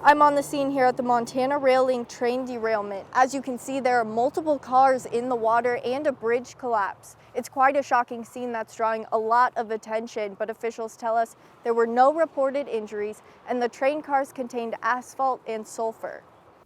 I'm on the scene here at the Montana Rail Link train derailment. As you can see, there are multiple cars in the water and a bridge collapse. It's quite a shocking scene that's drawing a lot of attention, but officials tell us there were no reported injuries and the train cars contained asphalt and sulfur.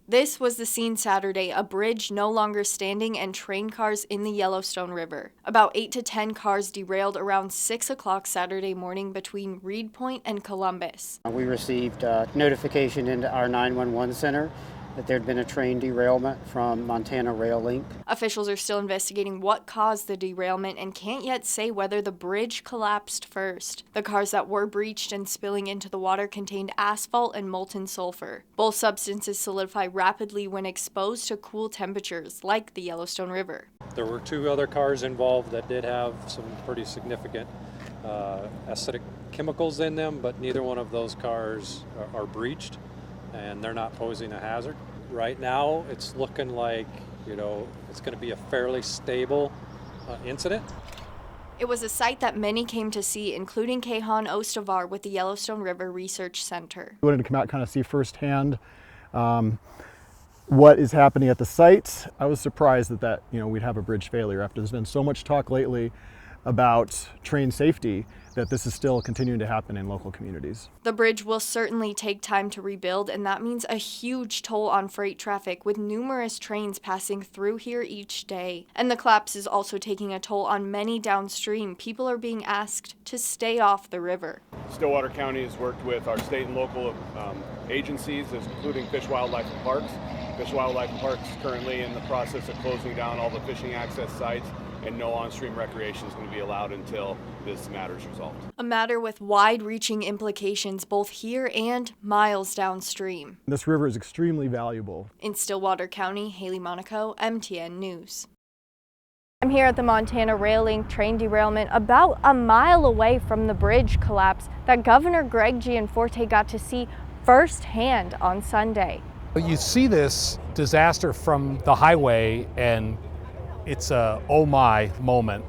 This was the scene Saturday, a bridge no longer standing and train cars in the Yellowstone River. About 8 to 10 cars derailed around 6 o'clock Saturday morning between Reed Point and Columbus. We received notification into our 911 center that there had been a train derailment from Montana Rail Link. Officials are still investigating what caused the derailment and can't yet say whether the bridge collapsed first. The cars that were breached and spilling into the water contained asphalt and molten sulfur. Both substances solidify rapidly when exposed to cool temperatures, like the Yellowstone River. There were 2 other cars involved that did have some pretty significant acidic chemicals in them, but neither one of those cars are breached, and they're not posing a hazard. Right now, it's looking like, it's going to be a fairly stable incident. It was a sight that many came to see, including Kehan Ostavar with the Yellowstone River Research Center. We wanted to come out and kind of see firsthand what is happening at the site. I was surprised that we'd have a bridge failure after there's been so much talk lately about train safety, that this is still continuing to happen in local communities. The bridge will certainly take time to rebuild, and that means a huge toll on freight traffic, with numerous trains passing through here each day. And the collapse is also taking a toll on many downstream. People are being asked to stay off the river. Stillwater County has worked with our state and local agencies, including Fish, Wildlife, and Parks. Fish, Wildlife, and Parks is currently in the process of closing down all the fishing access sites, and no on-stream recreation is going to be allowed until this matter is resolved. A matter with wide-reaching implications both here and miles downstream. This river is extremely valuable. In Stillwater County, Haley Monaco, MTN News. I'm here at the Montana Rail Link train derailment, about a mile away from the bridge collapse that Governor Greg Gianforte got to see firsthand on Sunday. You see this disaster from the highway and it's a oh my moment.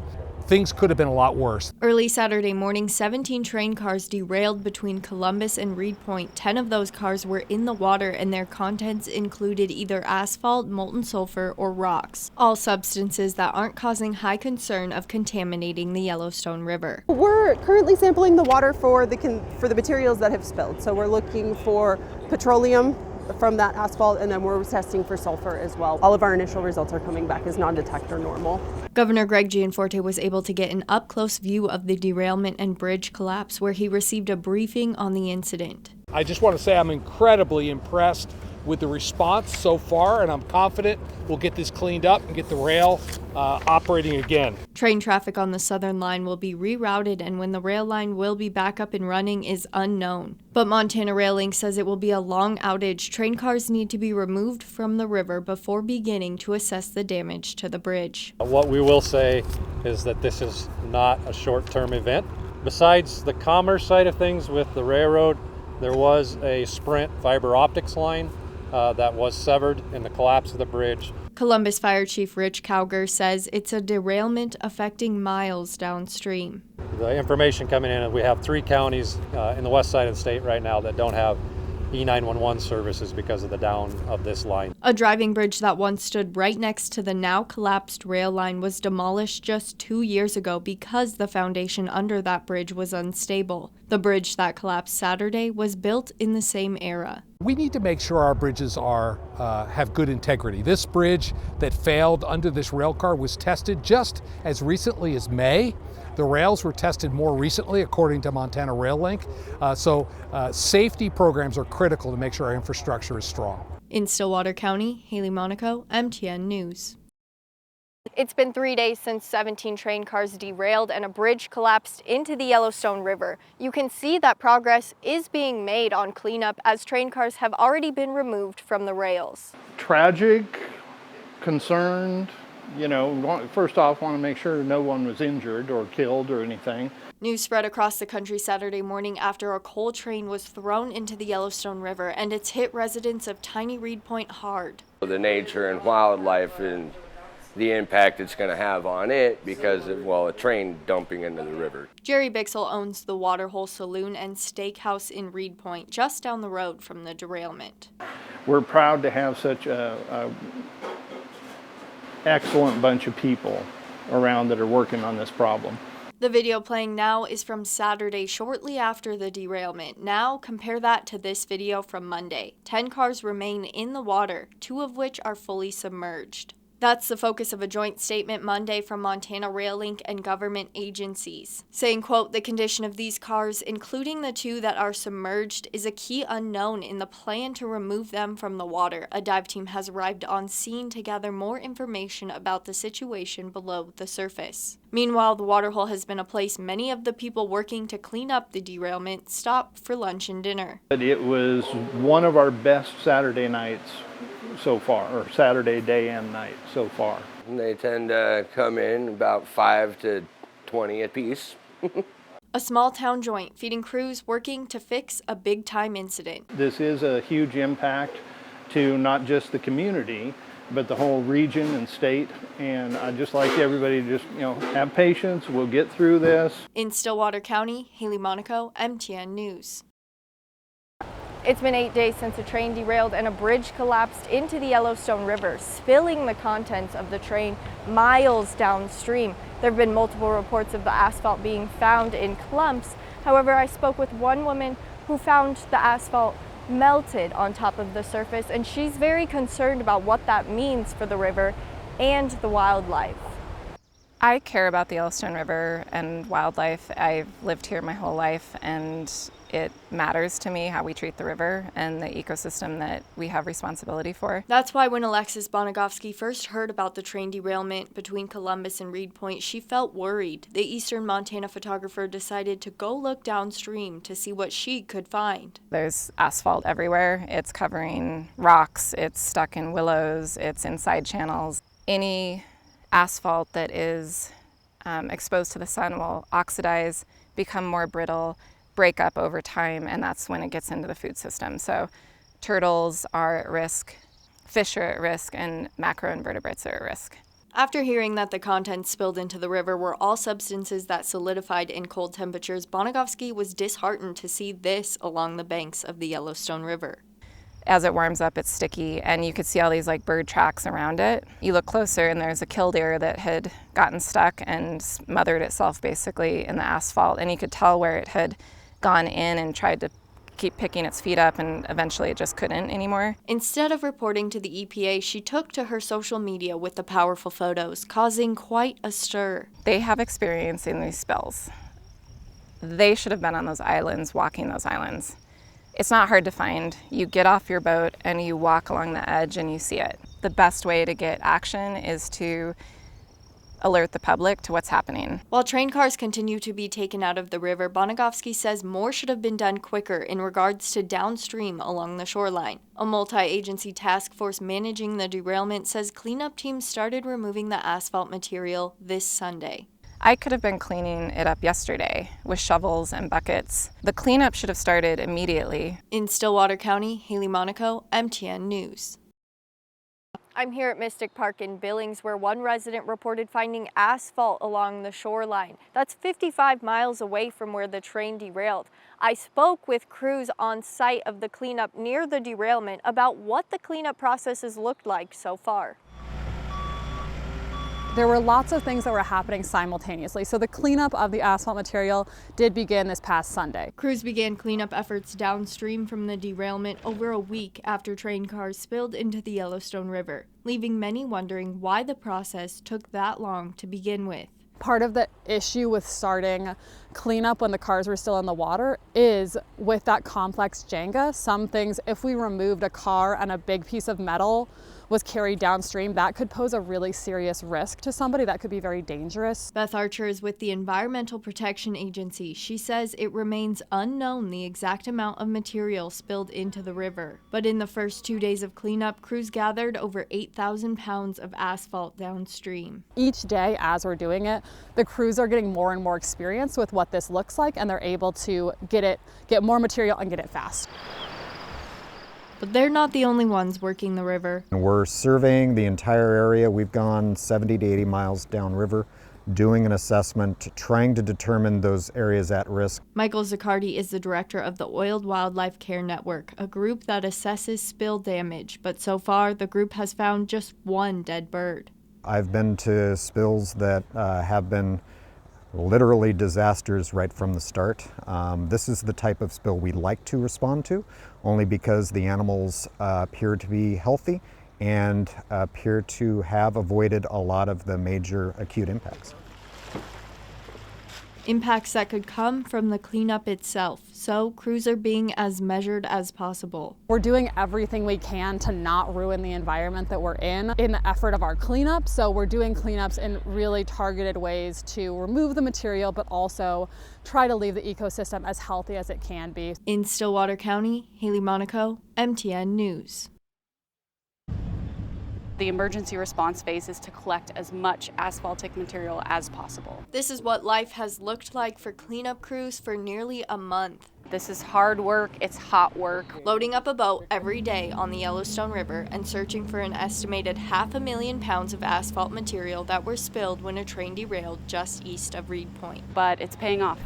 Things could have been a lot worse. Early Saturday morning, 17 train cars derailed between Columbus and Reed Point. 10 of those cars were in the water and their contents included either asphalt, molten sulfur, or rocks. All substances that aren't causing high concern of contaminating the Yellowstone River. We're currently sampling the water for the materials that have spilled. So we're looking for petroleum from that asphalt, and then we're testing for sulfur as well. All of our initial results are coming back as non-detect or normal. Governor Greg Gianforte was able to get an up-close view of the derailment and bridge collapse, where he received a briefing on the incident. I just want to say I'm incredibly impressed with the response so far, and I'm confident we'll get this cleaned up and get the rail operating again. Train traffic on the southern line will be rerouted, and when the rail line will be back up and running is unknown. But Montana Rail Link says it will be a long outage. Train cars need to be removed from the river before beginning to assess the damage to the bridge. What we will say is that this is not a short-term event. Besides the commerce side of things with the railroad, there was a Sprint fiber optics line that was severed in the collapse of the bridge. Columbus Fire Chief Rich Cowger says it's a derailment affecting miles downstream. The information coming in, we have 3 counties in the west side of the state right now that don't have E911 services because of the down of this line. A driving bridge that once stood right next to the now collapsed rail line was demolished just 2 years ago because the foundation under that bridge was unstable. The bridge that collapsed Saturday was built in the same era. We need to make sure our bridges have good integrity. This bridge that failed under this rail car was tested just as recently as May. The rails were tested more recently, according to Montana Rail Link. So safety programs are critical to make sure our infrastructure is strong. In Stillwater County, Haley Monaco, MTN News. It's been 3 days since 17 train cars derailed and a bridge collapsed into the Yellowstone River. You can see that progress is being made on cleanup as train cars have already been removed from the rails. Tragic, concerned, first off, want to make sure no one was injured or killed or anything. News spread across the country Saturday morning after a coal train was thrown into the Yellowstone River, and it's hit residents of tiny Reed Point hard. The nature and wildlife and the impact it's going to have on it because of, well, a train dumping into the river. Jerry Bixel owns the Waterhole Saloon and Steakhouse in Reed Point, just down the road from the derailment. We're proud to have such a excellent bunch of people around that are working on this problem. The video playing now is from Saturday, shortly after the derailment. Now, compare that to this video from Monday. 10 cars remain in the water, 2 of which are fully submerged. That's the focus of a joint statement Monday from Montana Rail Link and government agencies, saying, quote, "The condition of these cars, including the 2 that are submerged, is a key unknown in the plan to remove them from the water. A dive team has arrived on scene to gather more information about the situation below the surface." Meanwhile, the waterhole has been a place many of the people working to clean up the derailment stop for lunch and dinner. It was one of our best Saturday nights so far, or Saturday day and night so far. And they tend to come in about 5 to 20 apiece. A small town joint feeding crews working to fix a big-time incident. This is a huge impact to not just the community, but the whole region and state. And I'd just like everybody to just, have patience. We'll get through this. In Stillwater County, Haley Monaco, MTN News. It's been 8 days since a train derailed and a bridge collapsed into the Yellowstone River, spilling the contents of the train miles downstream. There have been multiple reports of the asphalt being found in clumps. However, I spoke with one woman who found the asphalt melted on top of the surface, and she's very concerned about what that means for the river and the wildlife. I care about the Yellowstone River and wildlife. I've lived here my whole life, and it matters to me how we treat the river and the ecosystem that we have responsibility for. That's why when Alexis Bonagofsky first heard about the train derailment between Columbus and Reed Point, she felt worried. The Eastern Montana photographer decided to go look downstream to see what she could find. There's asphalt everywhere. It's covering rocks, it's stuck in willows, it's in side channels. Any asphalt that is exposed to the sun will oxidize, become more brittle, break up over time, and that's when it gets into the food system. So turtles are at risk, fish are at risk, and macroinvertebrates are at risk. After hearing that the contents spilled into the river were all substances that solidified in cold temperatures, Bonagofsky was disheartened to see this along the banks of the Yellowstone River. As it warms up, it's sticky, and you could see all these bird tracks around it. You look closer and there's a killdeer that had gotten stuck and smothered itself basically in the asphalt, and you could tell where it had gone in and tried to keep picking its feet up, and eventually it just couldn't anymore. Instead of reporting to the EPA, she took to her social media with the powerful photos, causing quite a stir. They have experience in these spills. They should have been on those islands, walking those islands. It's not hard to find. You get off your boat and you walk along the edge and you see it. The best way to get action is to alert the public to what's happening. While train cars continue to be taken out of the river, Bonagofsky says more should have been done quicker in regards to downstream along the shoreline. A multi-agency task force managing the derailment says cleanup teams started removing the asphalt material this Sunday. I could have been cleaning it up yesterday with shovels and buckets. The cleanup should have started immediately. In Stillwater County, Haley Monaco, MTN News. I'm here at Mystic Park in Billings, where one resident reported finding asphalt along the shoreline. That's 55 miles away from where the train derailed. I spoke with crews on site of the cleanup near the derailment about what the cleanup process has looked like so far. There were lots of things that were happening simultaneously. So the cleanup of the asphalt material did begin this past Sunday. Crews began cleanup efforts downstream from the derailment over a week after train cars spilled into the Yellowstone River, leaving many wondering why the process took that long to begin with. Part of the issue with starting cleanup when the cars were still in the water is with that complex Jenga, some things, if we removed a car and a big piece of metal was carried downstream, that could pose a really serious risk to somebody. That could be very dangerous. Beth Archer is with the Environmental Protection Agency. She says it remains unknown the exact amount of material spilled into the river. But in the first 2 days of cleanup, crews gathered over 8,000 pounds of asphalt downstream. Each day as we're doing it, the crews are getting more and more experience with what this looks like, and they're able to get more material and get it fast. But they're not the only ones working the river. We're surveying the entire area. We've gone 70 to 80 miles downriver, doing an assessment, trying to determine those areas at risk. Michael Zaccardi is the director of the Oiled Wildlife Care Network, a group that assesses spill damage, but so far the group has found just one dead bird. I've been to spills that have been literally disasters right from the start. This is the type of spill we like to respond to, only because the animals appear to be healthy and appear to have avoided a lot of the major acute impacts. Impacts that could come from the cleanup itself, so crews are being as measured as possible. We're doing everything we can to not ruin the environment that we're in the effort of our cleanup. So we're doing cleanups in really targeted ways to remove the material, but also try to leave the ecosystem as healthy as it can be. In Stillwater County, Haley Monaco, MTN News. The emergency response phase is to collect as much asphaltic material as possible. This is what life has looked like for cleanup crews for nearly a month. This is hard work, it's hot work. Loading up a boat every day on the Yellowstone River and searching for an estimated 500,000 pounds of asphalt material that were spilled when a train derailed just east of Reed Point. But it's paying off.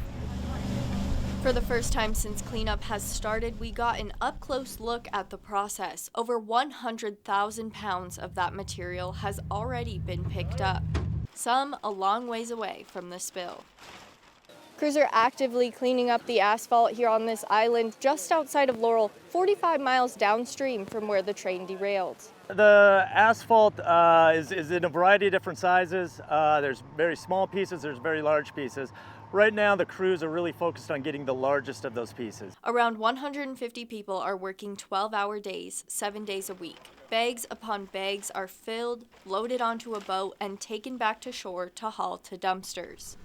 For the first time since cleanup has started, we got an up-close look at the process. Over 100,000 pounds of that material has already been picked up, some a long ways away from the spill. Crews are actively cleaning up the asphalt here on this island just outside of Laurel, 45 miles downstream from where the train derailed. The asphalt is in a variety of different sizes. There's very small pieces, there's very large pieces. Right now, the crews are really focused on getting the largest of those pieces. Around 150 people are working 12-hour days, 7 days a week. Bags upon bags are filled, loaded onto a boat, and taken back to shore to haul to dumpsters.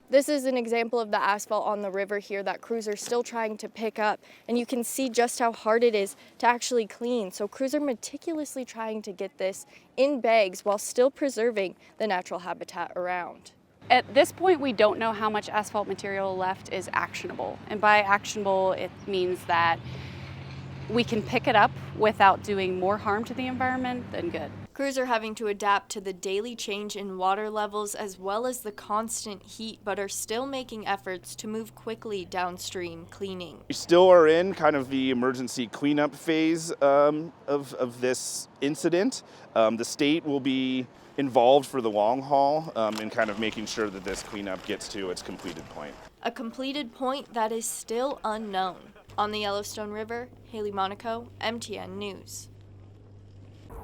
This is an example of the asphalt on the river here that crews are still trying to pick up, and you can see just how hard it is to actually clean. So crews are meticulously trying to get this in bags while still preserving the natural habitat around. At this point, we don't know how much asphalt material left is actionable. And by actionable, it means that we can pick it up without doing more harm to the environment than good. Crews are having to adapt to the daily change in water levels as well as the constant heat, but are still making efforts to move quickly downstream cleaning. We still are in kind of the emergency cleanup phase of this incident. The state will be involved for the long haul in kind of making sure that this cleanup gets to its completed point. A completed point that is still unknown. On the Yellowstone River, Haley Monaco, MTN News.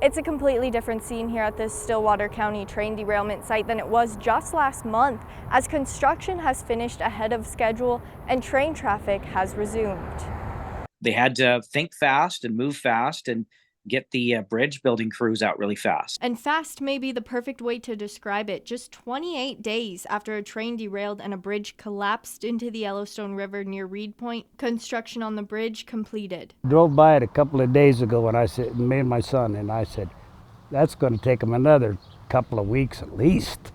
It's a completely different scene here at this Stillwater County train derailment site than it was just last month, as construction has finished ahead of schedule and train traffic has resumed. They had to think fast and move fast and get the bridge building crews out really fast. And fast may be the perfect way to describe it. Just 28 days after a train derailed and a bridge collapsed into the Yellowstone River near Reed Point, construction on the bridge completed. Drove by it a couple of days ago and I said, me and my son, and I said, that's going to take them another couple of weeks at least.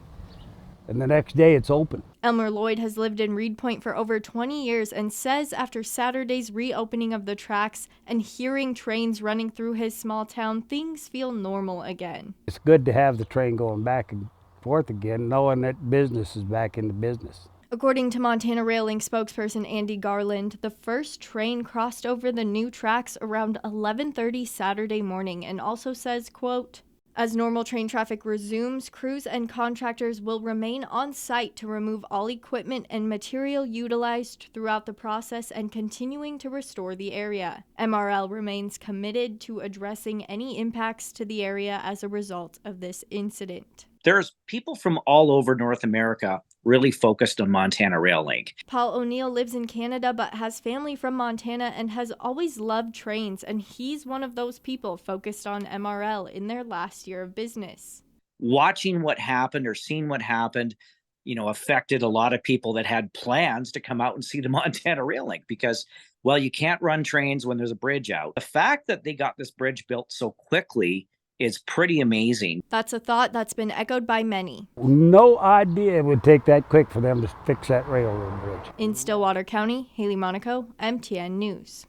And the next day it's open. Elmer Lloyd has lived in Reed Point for over 20 years and says after Saturday's reopening of the tracks and hearing trains running through his small town, things feel normal again. It's good to have the train going back and forth again, knowing that business is back into business. According to Montana Railing spokesperson Andy Garland, the first train crossed over the new tracks around 11:30 Saturday morning and also says, quote, as normal train traffic resumes, crews and contractors will remain on site to remove all equipment and material utilized throughout the process and continuing to restore the area. MRL remains committed to addressing any impacts to the area as a result of this incident. There's people from all over North America really focused on Montana Rail Link. Paul O'Neill lives in Canada but has family from Montana and has always loved trains, and he's one of those people focused on MRL in their last year of business. Watching what happened or seeing what happened, affected a lot of people that had plans to come out and see the Montana Rail Link because, well, you can't run trains when there's a bridge out. The fact that they got this bridge built so quickly is pretty amazing. That's a thought that's been echoed by many. No idea it would take that quick for them to fix that railroad bridge. In Stillwater County, Haley Monaco, MTN News.